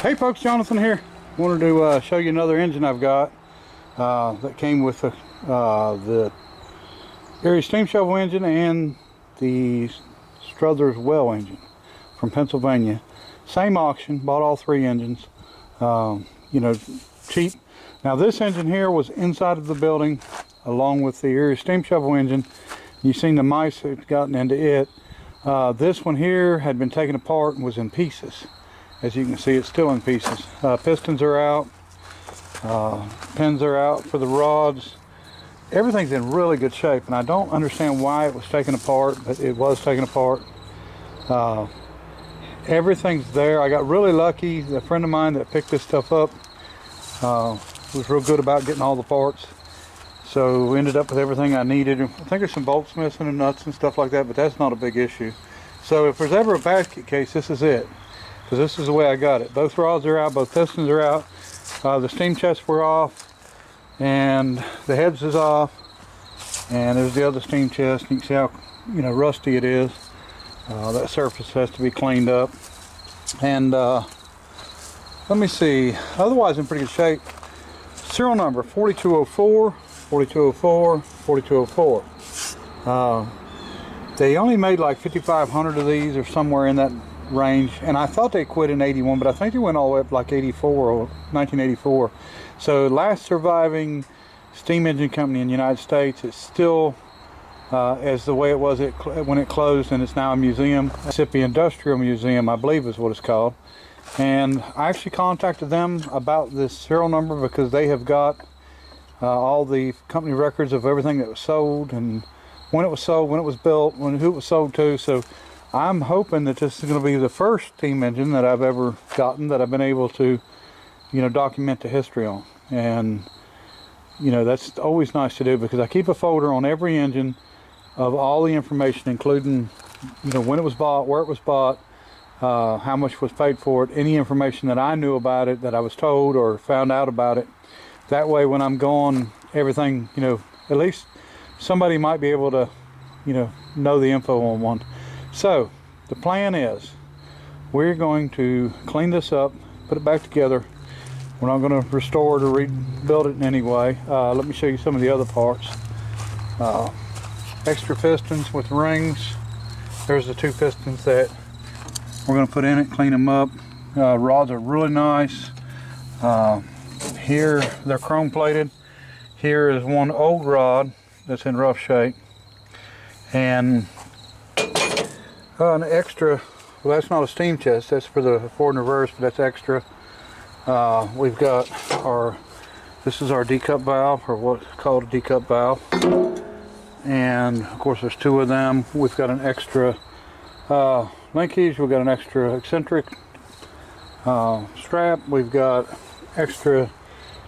Hey folks, Jonathan here. Wanted to show you another engine I've got that came with the Erie steam shovel engine and the Struthers well engine from Pennsylvania. Same auction, bought all three engines, you know, cheap. Now this engine here was inside of the building along with the Erie steam shovel engine. You've seen the mice that had gotten into it. This one here had been taken apart and was in pieces. As you can see, it's still in pieces. Pistons are out, pins are out for the rods. Everything's in really good shape, and I don't understand why it was taken apart, but it was taken apart. Everything's there. I got really lucky. A friend of mine that picked this stuff up was real good about getting all the parts. So ended up with everything I needed. I think there's some bolts missing and nuts and stuff like that, but that's not a big issue. So if there's ever a basket case, this is it. Because this is the way I got it. Both rods are out, both pistons are out. The steam chests were off, and the heads is off. And there's the other steam chest. You can see how rusty it is. That surface has to be cleaned up. And let me see. Otherwise, in pretty good shape. Serial number 4204, 4204, 4204. They only made like 5,500 of these, or somewhere in that range, and I thought they quit in 81, but I think they went all the way up like 84 or 1984. So last surviving steam engine company in the United States. It's still as the way it was when it closed, and it's now a museum. Mississippi Industrial Museum, I believe is what it's called. And I actually contacted them about this serial number because they have got all the company records of everything that was sold, and when it was sold, when it was built, who it was sold to. So I'm hoping that this is going to be the first steam engine that I've ever gotten that I've been able to, document the history on. And, that's always nice to do, because I keep a folder on every engine of all the information, including, when it was bought, where it was bought, how much was paid for it, any information that I knew about it, that I was told or found out about it. That way, when I'm gone, everything, at least somebody might be able to, know the info on one. So the plan is we're going to clean this up, put it back together. We're not going to restore it or rebuild it in any way. Let me show you some of the other parts. Extra pistons with rings. There's the two pistons that we're going to put in it, clean them up. Rods are really nice. Here they're chrome plated. Here is one old rod that's in rough shape. And an extra, well, that's not a steam chest, that's for the forward and reverse, but that's extra. We've got this is our D-cup valve, or what's called a D-cup valve. And of course there's two of them. We've got an extra linkage, we've got an extra eccentric strap, we've got extra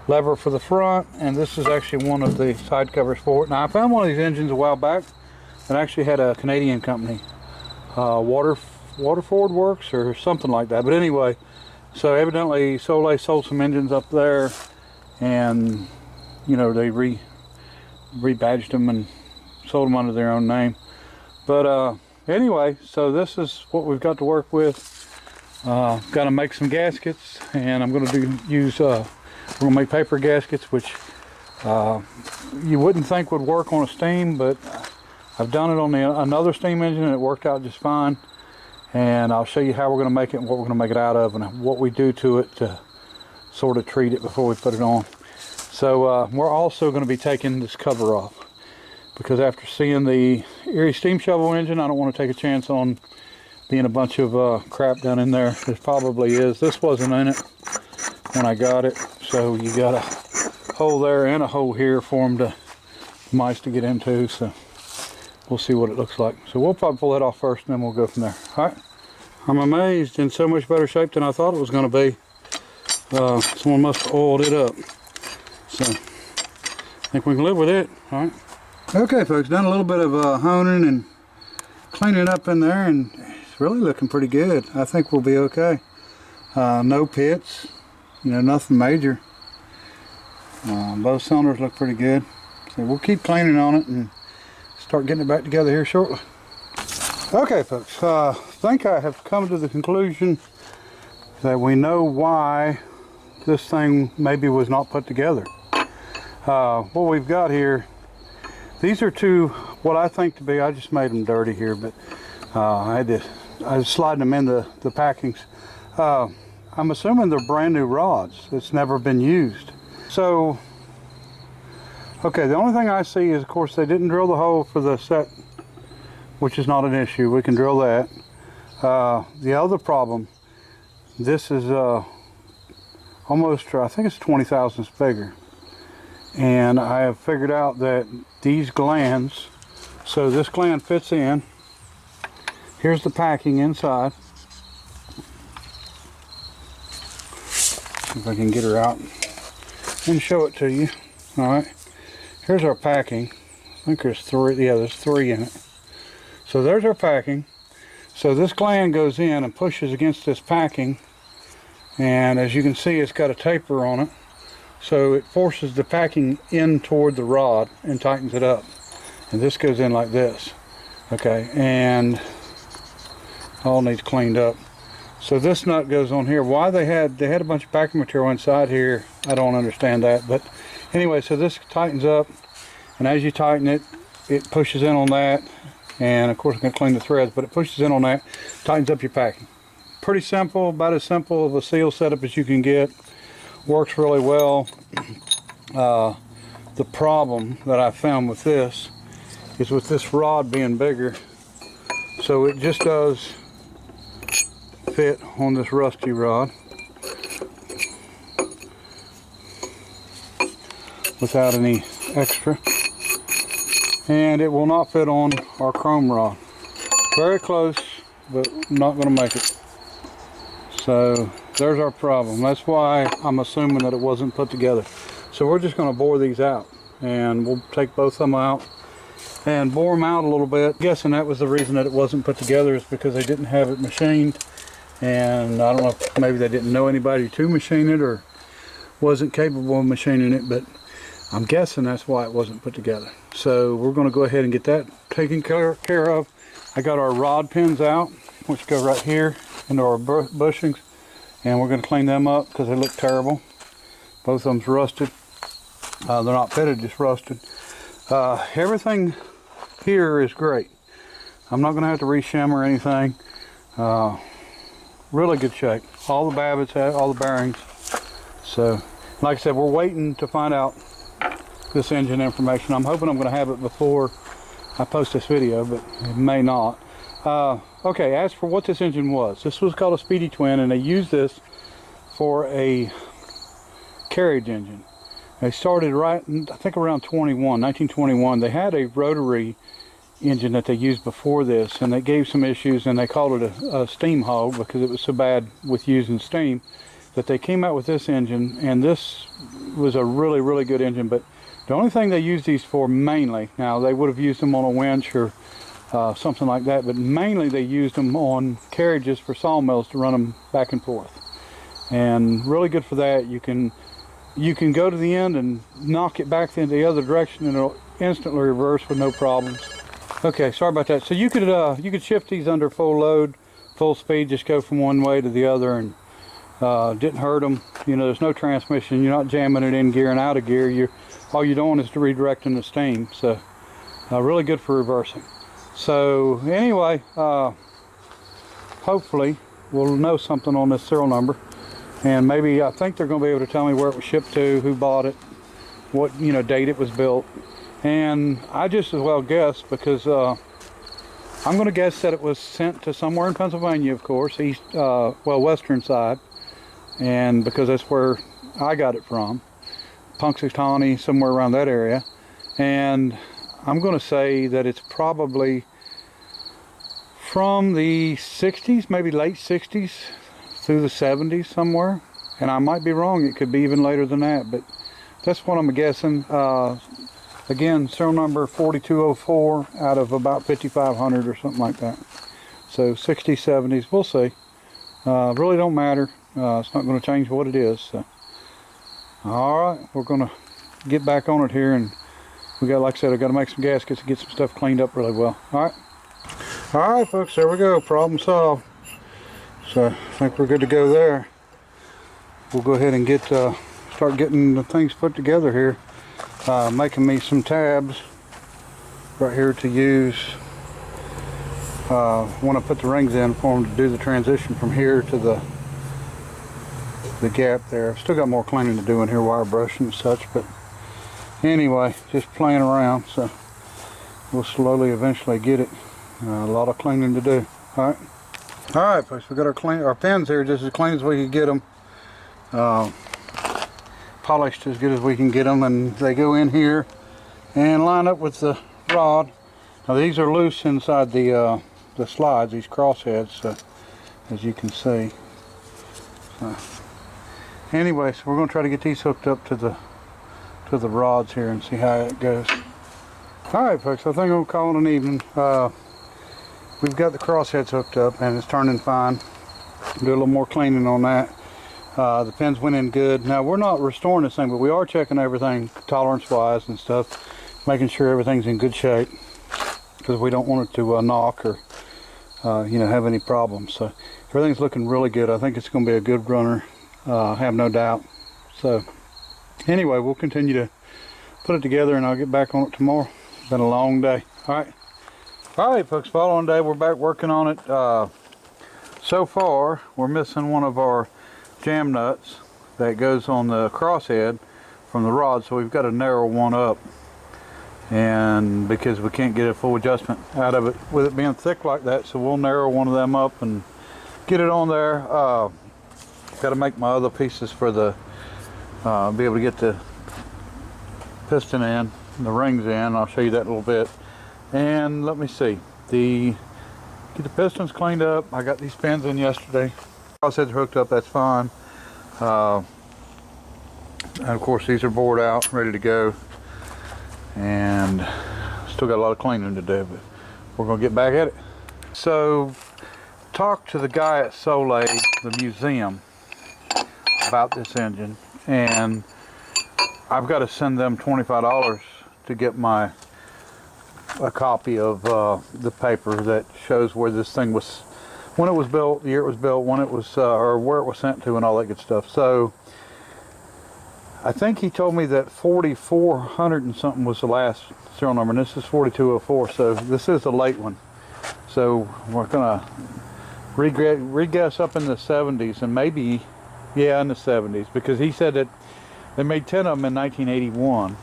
lever for the front, and this is actually one of the side covers for it. Now I found one of these engines a while back that actually had a Canadian company. Waterford Works or something like that, but anyway, so evidently Soule sold some engines up there, and they rebadged them and sold them under their own name. But anyway, so this is what we've got to work with. Got to make some gaskets, and I'm going to use we're going to make paper gaskets, which you wouldn't think would work on a steam, but I've done it on another steam engine, and it worked out just fine. And I'll show you how we're going to make it and what we're going to make it out of, and what we do to it to sort of treat it before we put it on. So we're also going to be taking this cover off, because after seeing the Erie steam shovel engine, I don't want to take a chance on being a bunch of crap down in there. It probably is. This wasn't in it when I got it, so you got a hole there and a hole here for them to mice to get into. So we'll see what it looks like. So we'll probably pull that off first, and then we'll go from there. All right. I'm amazed, in so much better shape than I thought it was going to be. Someone must have oiled it up. So I think we can live with it. All right. Okay, folks, done a little bit of honing and cleaning up in there, and it's really looking pretty good. I think we'll be okay. No pits, nothing major. Both cylinders look pretty good. So we'll keep cleaning on it and start getting it back together here shortly. Okay, folks, I think I have come to the conclusion that we know why this thing maybe was not put together. What we've got here, these are two, what I think to be, I just made them dirty here, but I was sliding them in the packings. I'm assuming they're brand new rods. It's never been used. So, okay, the only thing I see is, of course, they didn't drill the hole for the set, which is not an issue. We can drill that. The other problem, this is almost, I think it's 20 thousandths bigger. And I have figured out that these glands, so this gland fits in. Here's the packing inside. If I can get her out and show it to you. All right, here's our packing. I think there's three, yeah, there's three in it. So there's our packing. So this gland goes in and pushes against this packing, and as you can see, it's got a taper on it. So it forces the packing in toward the rod and tightens it up. And this goes in like this. Okay, and all needs cleaned up. So this nut goes on here. Why they had a bunch of packing material inside here, I don't understand that. But anyway, so this tightens up, and as you tighten it, it pushes in on that. And of course I'm going to clean the threads, but it pushes in on that, tightens up your packing. Pretty simple, about as simple of a seal setup as you can get. Works really well. The problem that I found with this is with this rod being bigger, so it just does fit on this rusty rod without any extra, and it will not fit on our chrome rod. Very close, but not going to make it. So there's our problem. That's why I'm assuming that it wasn't put together. So we're just going to bore these out, and we'll take both of them out and bore them out a little bit. I'm guessing that was the reason that it wasn't put together, is because they didn't have it machined. And I don't know if maybe they didn't know anybody to machine it or wasn't capable of machining it, but I'm guessing that's why it wasn't put together. So we're going to go ahead and get that taken care of. I got our rod pins out, which go right here into our bushings, and we're going to clean them up because they look terrible. Both of them's rusted. They're not pitted, just rusted. Everything here is great. I'm not going to have to re-shim or anything. Really good shape. All the babbies have, all the bearings. So, like I said, we're waiting to find out this engine information. I'm hoping I'm going to have it before I post this video, but it may not. Okay, as for what this engine was, this was called a Speedy Twin, and they used this for a carriage engine. They started right, I think around 1921. They had a rotary engine that they used before this, and they gave some issues, and they called it a steam hog because it was so bad with using steam that they came out with this engine, and this was a really, really good engine. But the only thing they used these for mainly, now they would have used them on a winch or something like that, but mainly they used them on carriages for sawmills to run them back and forth. And really good for that. You can go to the end and knock it back in the other direction, and it'll instantly reverse with no problems. Okay, sorry about that. So you could shift these under full load, full speed, just go from one way to the other, and didn't hurt them. You know, there's no transmission. You're not jamming it in gear and out of gear. All you're doing is redirecting the steam. So really good for reversing. So anyway, hopefully we'll know something on this serial number, and maybe I think they're going to be able to tell me where it was shipped to, who bought it, what date it was built. And I just as well guess, because I'm going to guess that it was sent to somewhere in Pennsylvania, of course, east, western side, and because that's where I got it from, Punxsutawney, somewhere around that area. And I'm going to say that it's probably from the 60s, maybe late 60s through the 70s somewhere. And I might be wrong, it could be even later than that, but that's what I'm guessing. Again, serial number 4204 out of about 5,500 or something like that. So 60s, 70s, we'll see. Really don't matter. It's not going to change what it is. So. All right, we're going to get back on it here, and we got, like I said, I've got to make some gaskets and get some stuff cleaned up really well. All right, folks, there we go. Problem solved. So I think we're good to go there. We'll go ahead and get start getting the things put together here. Making me some tabs right here to use when I put the rings in for them to do the transition from here to the gap there. I've still got more cleaning to do in here, wire brushing and such, but anyway, just playing around, so we'll slowly eventually get it. A lot of cleaning to do. All right, folks, we got our pins here just as clean as we can get them, polished as good as we can get them, and they go in here and line up with the rod. Now these are loose inside the slides, these crossheads, as you can see. Anyway, so we're going to try to get these hooked up to the rods here and see how it goes. Alright folks, I think I'm going to call it an evening. We've got the crossheads hooked up and it's turning fine. Do a little more cleaning on that. The pins went in good. Now we're not restoring this thing, but we are checking everything tolerance wise and stuff, making sure everything's in good shape, because we don't want it to knock or have any problems. So everything's looking really good. I think it's going to be a good runner, have no doubt. So anyway, we'll continue to put it together and I'll get back on it tomorrow. It's been a long day. Alright folks, following day, we're back working on it. So far we're missing one of our jam nuts that goes on the crosshead from the rod, so we've got to narrow one up, and because we can't get a full adjustment out of it with it being thick like that, so we'll narrow one of them up and get it on there. Got to make my other pieces for the be able to get the piston in, the rings in. I'll show you that in a little bit. And let me see, get the pistons cleaned up. I got these pins in yesterday. Crossheads are hooked up, that's fine. And of course these are bored out, ready to go. And still got a lot of cleaning to do, but we're gonna get back at it. So, talked to the guy at Soule, the museum, about this engine, and I've got to send them $25 to get a copy of the paper that shows where this thing was, when it was built, the year it was built, when it was, or where it was sent to, and all that good stuff. So I think he told me that 4400 and something was the last serial number, and this is 4204, so this is a late one. So we're gonna re-guess up in the 70s, and maybe, yeah, in the 70s, because he said that they made 10 of them in 1981,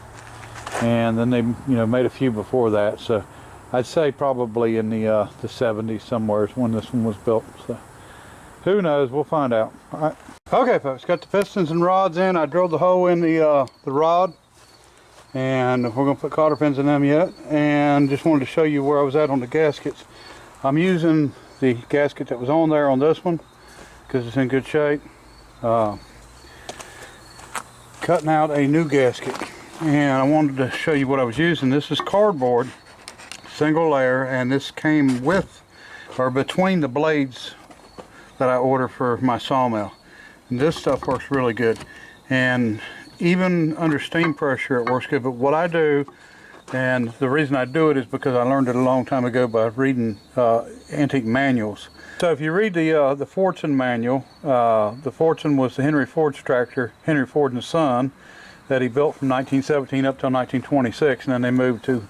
and then they made a few before that. So I'd say probably in the 70s somewhere is when this one was built. So who knows? We'll find out. All right. Okay, folks, got the pistons and rods in. I drilled the hole in the rod, and we're gonna put cotter pins in them yet. And just wanted to show you where I was at on the gaskets. I'm using the gasket that was on there on this one because it's in good shape. Cutting out a new gasket, and I wanted to show you what I was using. This is cardboard, single layer, and this came with or between the blades that I order for my sawmill. And this stuff works really good, and even under steam pressure it works good. But what I do, and the reason I do it, is because I learned it a long time ago by reading antique manuals. So if you read the Fordson manual, the Fordson was the Henry Ford's tractor, Henry Ford and Son, that he built from 1917 up till 1926, and then they moved to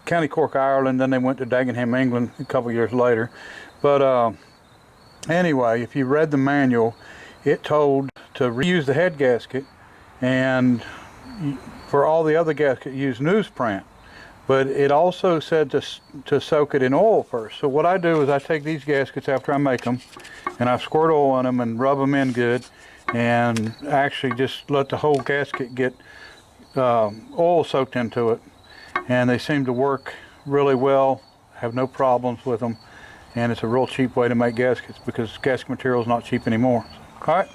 County Cork, Ireland. Then they went to Dagenham, England a couple years later. But anyway, if you read the manual, it told to reuse the head gasket, and for all the other gaskets use newsprint. But it also said to soak it in oil first. So what I do is I take these gaskets after I make them, and I squirt oil on them and rub them in good, and actually just let the whole gasket get oil soaked into it. And they seem to work really well, have no problems with them, and it's a real cheap way to make gaskets because gasket material is not cheap anymore. All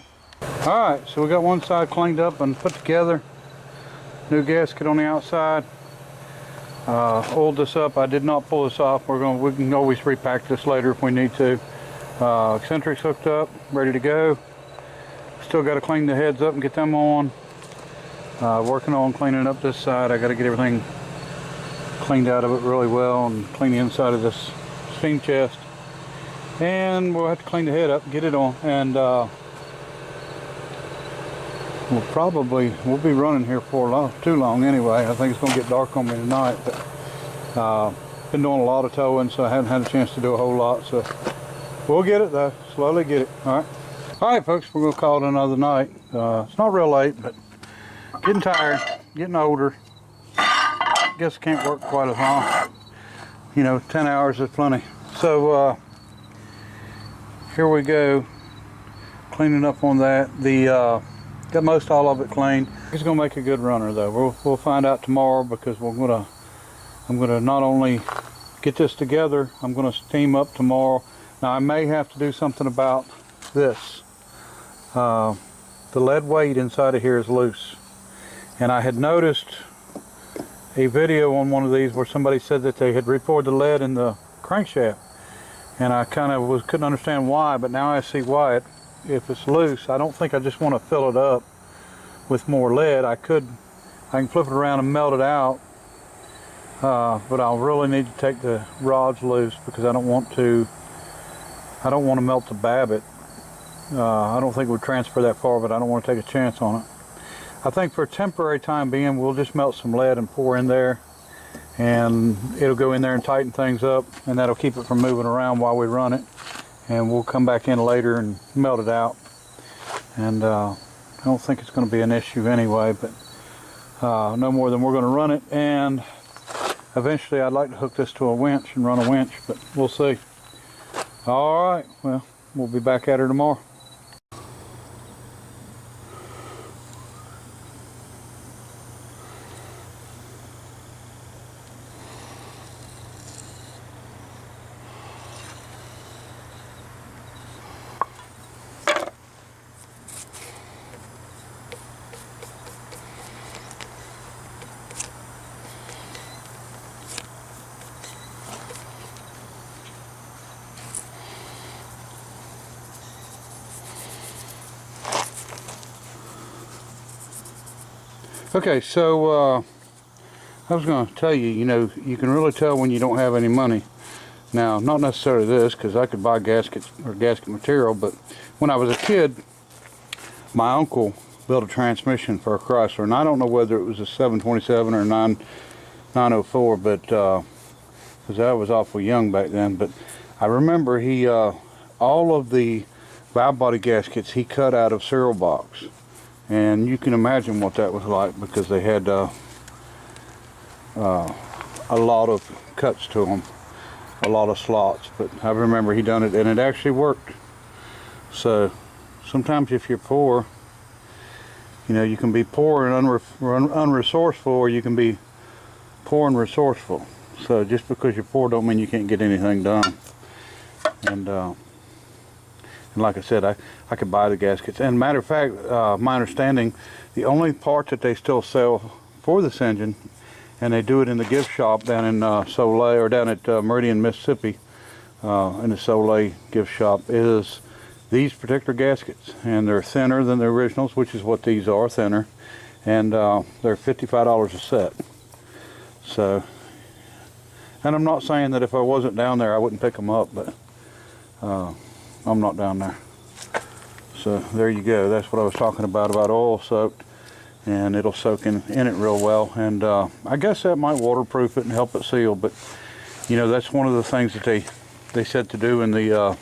right, so we got one side cleaned up and put together. New gasket on the outside. Oiled this up. I did not pull this off. We can always repack this later if we need to. Eccentrics hooked up, ready to go. Still got to clean the heads up and get them on. Working on cleaning up this side. I got to get everything cleaned out of it really well and clean the inside of this steam chest. and we'll have to clean the head up, get it on, and we'll be running here for too long anyway. I think it's going to get dark on me tonight, but been doing a lot of towing, so I haven't had a chance to do a whole lot, so we'll get it though, slowly get it. All right folks, we're going to call it another night. It's not real late, but getting tired, getting older. Guess I can't work quite as long. You know, 10 hours is plenty. So here we go, cleaning up on that. Got most all of it cleaned. It's gonna make a good runner though. We'll find out tomorrow, because I'm gonna not only get this together, I'm gonna steam up tomorrow. Now I may have to do something about this. The lead weight inside of here is loose, and I had noticed a video on one of these where somebody said that they had repoured the lead in the crankshaft, and I kind of couldn't understand why, but now I see why. If it's loose, I don't think I just want to fill it up with more lead. I can flip it around and melt it out, but I'll really need to take the rods loose, because I don't want to melt the babbitt. I don't think it would transfer that far, but I don't want to take a chance on it. I think for a temporary time being, we'll just melt some lead and pour in there, and it'll go in there and tighten things up, and that'll keep it from moving around while we run it. And we'll come back in later and melt it out. And I don't think it's going to be an issue anyway, but no more than we're going to run it. And eventually I'd like to hook this to a winch and run a winch, but we'll see. All right, well, we'll be back at her tomorrow. Okay, so I was going to tell you, you know, you can really tell when you don't have any money. Now, not necessarily this, because I could buy gaskets or gasket material, but when I was a kid, my uncle built a transmission for a Chrysler, and I don't know whether it was a 727 or 904, but because I was awful young back then. But I remember he all of the valve body gaskets he cut out of cereal box. And you can imagine what that was like, because they had a lot of cuts to them, a lot of slots. But I remember he done it, and it actually worked. So sometimes if you're poor, you know, you can be poor and unresourceful, or you can be poor and resourceful. So just because you're poor don't mean you can't get anything done. And like I said, I could buy the gaskets. And matter of fact, my understanding, the only part that they still sell for this engine, and they do it in the gift shop down in Soule, or down at Meridian, Mississippi, in the Soule gift shop, is these particular gaskets. And they're thinner than the originals, which is what these are, thinner. And they're $55 a set. So, and I'm not saying that if I wasn't down there I wouldn't pick them up, but I'm not down there. So there you go. That's what I was talking about oil soaked, and it'll soak in it real well. And I guess that might waterproof it and help it seal. But you know, that's one of the things that they said to do in the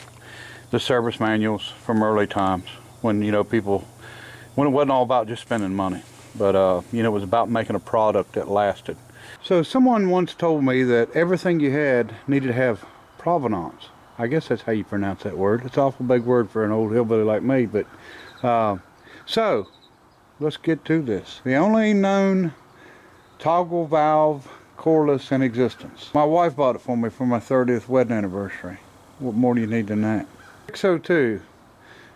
service manuals from early times, when, you know, when it wasn't all about just spending money, but you know, it was about making a product that lasted. So someone once told me that everything you had needed to have provenance. I guess that's how you pronounce that word. It's an awful big word for an old hillbilly like me, but so let's get to this. The only known toggle valve coreless in existence. My wife bought it for me for my 30th wedding anniversary. What more do you need than that? 602.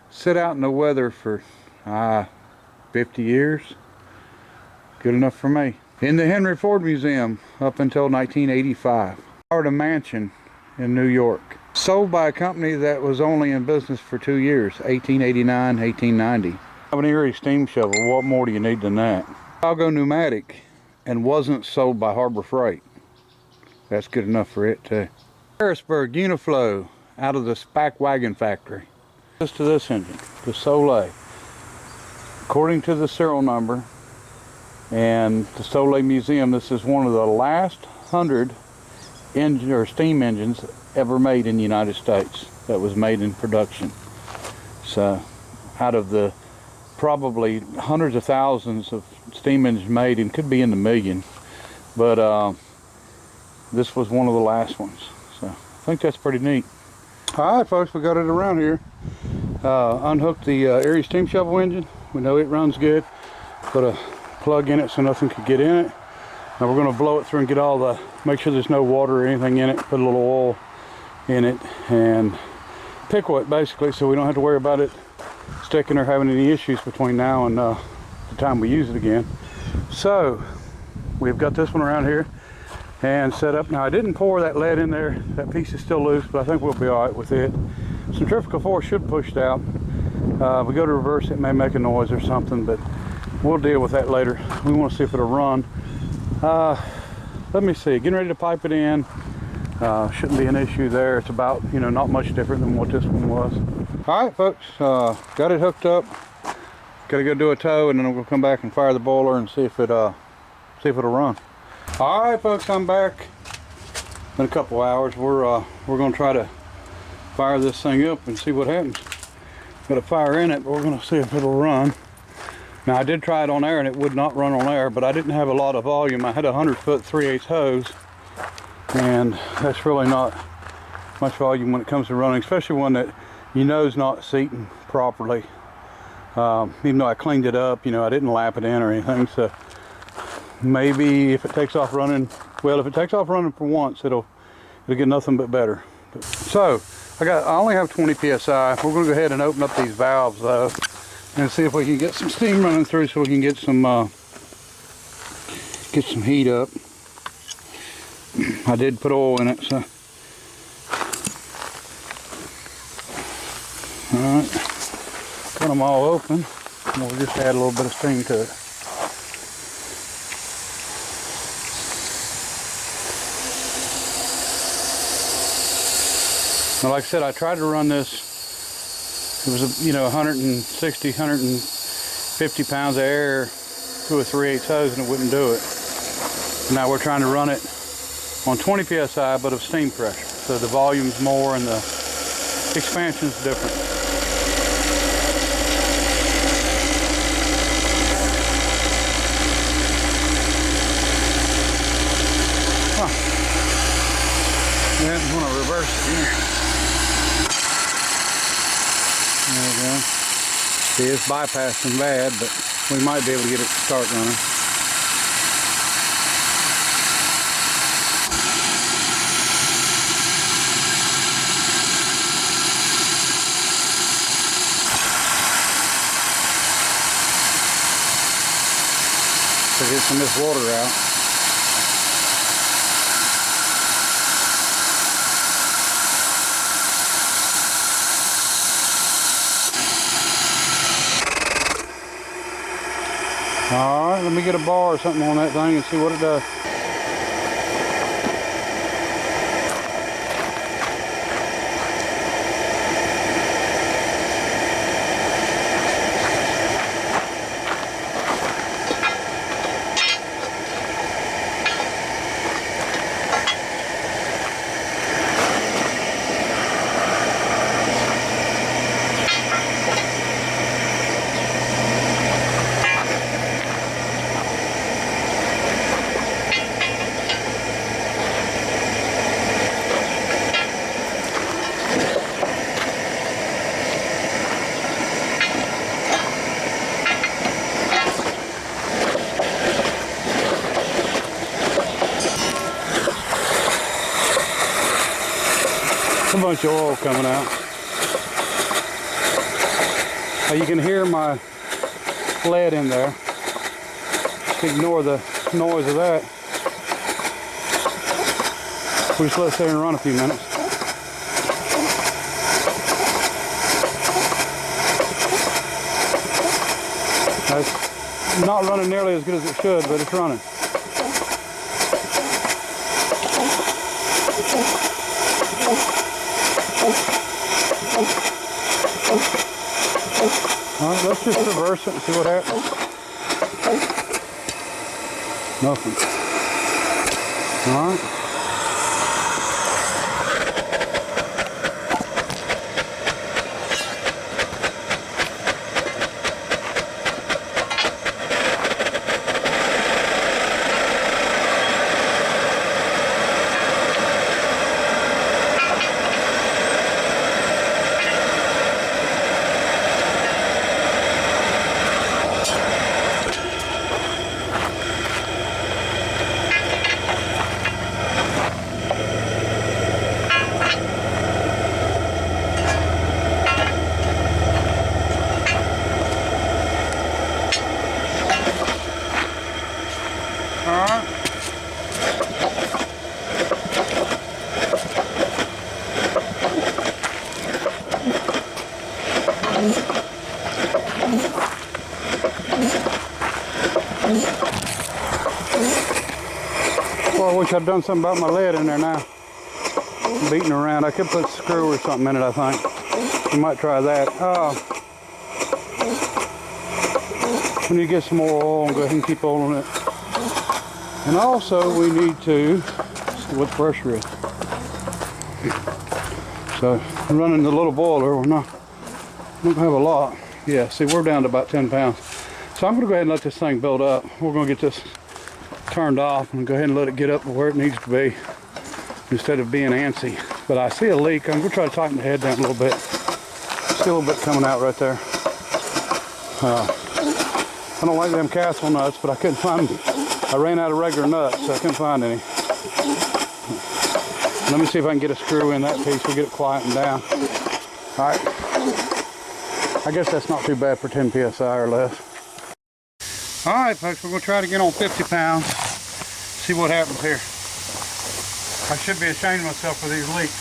Sit out in the weather for 50 years. Good enough for me. In the Henry Ford Museum up until 1985. Powered a mansion in New York. Sold by a company that was only in business for 2 years, 1889, 1890. An Erie steam shovel, what more do you need than that? Chicago pneumatic, and wasn't sold by Harbor Freight. That's good enough for it too. Harrisburg Uniflow out of the Spack Wagon factory. This to this engine, the Soule. According to the serial number and the Soule Museum, this is one of the last 100 engine or steam engines ever made in the United States that was made in production. So out of the probably hundreds of thousands of steam engines made, and could be in the million, but this was one of the last ones. So I think that's pretty neat. All right, folks, we got it around here. Unhooked the Erie steam shovel engine. We know it runs good. Put a plug in it so nothing could get in it. Now we're going to blow it through and get all the, make sure there's no water or anything in it. Put a little oil in it and pickle it basically, so we don't have to worry about it sticking or having any issues between now and the time we use it again. So we've got this one around here and set up. Now I didn't pour that lead in there. That piece is still loose, but I think we'll be all right with it. Centrifugal force should push it out. We go to reverse, it may make a noise or something, but we'll deal with that later. We want to see if it'll run. Let me see, getting ready to pipe it in. Shouldn't be an issue there. It's about, you know, not much different than what this one was. All right, folks, got it hooked up. Gotta go do a tow, and then we'll come back and fire the boiler and see if it'll run. All right, folks, I'm back. In a couple hours, we're gonna try to fire this thing up and see what happens. Got a fire in it, but we're gonna see if it'll run. Now I did try it on air and it would not run on air, but I didn't have a lot of volume. I had a 100-foot 3/8 hose, and that's really not much volume when it comes to running, especially one that you know is not seating properly. Even though I cleaned it up, you know, I didn't lap it in or anything. So maybe if it takes off running, well, if it takes off running for once, it'll get nothing but better. So I only have 20 psi. We're going to go ahead and open up these valves though, and see if we can get some steam running through, so we can get some heat up. I did put oil in it, so. All right, got them all open. We'll just add a little bit of steam to it. Now, like I said, I tried to run this. It was, you know, 160, 150 pounds of air through a 3/8 hose, and it wouldn't do it. Now we're trying to run it on 20 psi, but of steam pressure. So the volume's more and the expansion's different. Huh. Yeah, I'm going to reverse it here. There we go. See, it's bypassing bad, but we might be able to get it to start running. To get some of this water out. All right, let me get a bar or something on that thing and see what it does. A bunch of oil coming out. You can hear my lead in there. Just ignore the noise of that. We just let it sit and run a few minutes. It's not running nearly as good as it should, but it's running. Oh. let's just reverse it and see what happens. Nothing. All right. Well, I wish I'd done something about my lead in there now. I'm beating around. I could put a screw or something in it, I think. We might try that. We need to get some more oil and go ahead and keep oiling it. And also we need to see what the pressure is. So I'm running the little boiler. We don't have a lot. Yeah, see, we're down to about 10 pounds. So I'm going to go ahead and let this thing build up. We're going to get this turned off and go ahead and let it get up to where it needs to be instead of being antsy. But I see a leak. I'm going to try to tighten the head down a little bit. See a little bit coming out right there. I don't like them castle nuts, but I couldn't find them. I ran out of regular nuts, so I couldn't find any. Let me see if I can get a screw in that piece. We'll get it quieting down. All right. I guess that's not too bad for 10 psi or less. All right, folks, we're going to try it again on 50 pounds. See what happens here. I should be ashamed of myself for these leaks.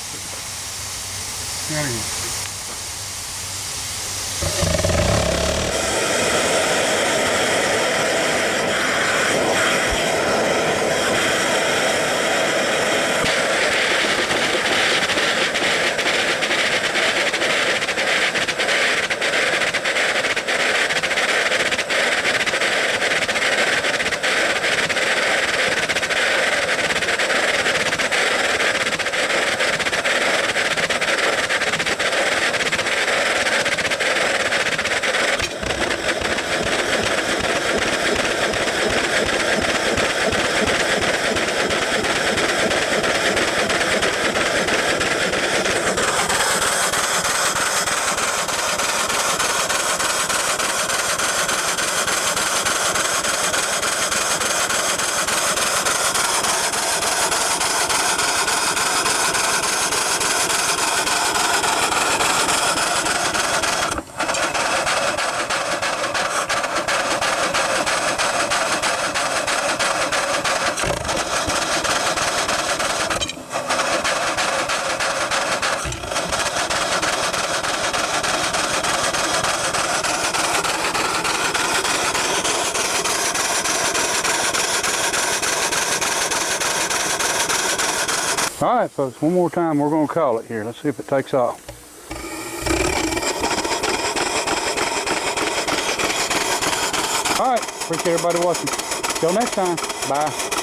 But all right, folks, one more time we're going to call it here. Let's see if it takes off. All right, appreciate everybody watching. Till next time, bye.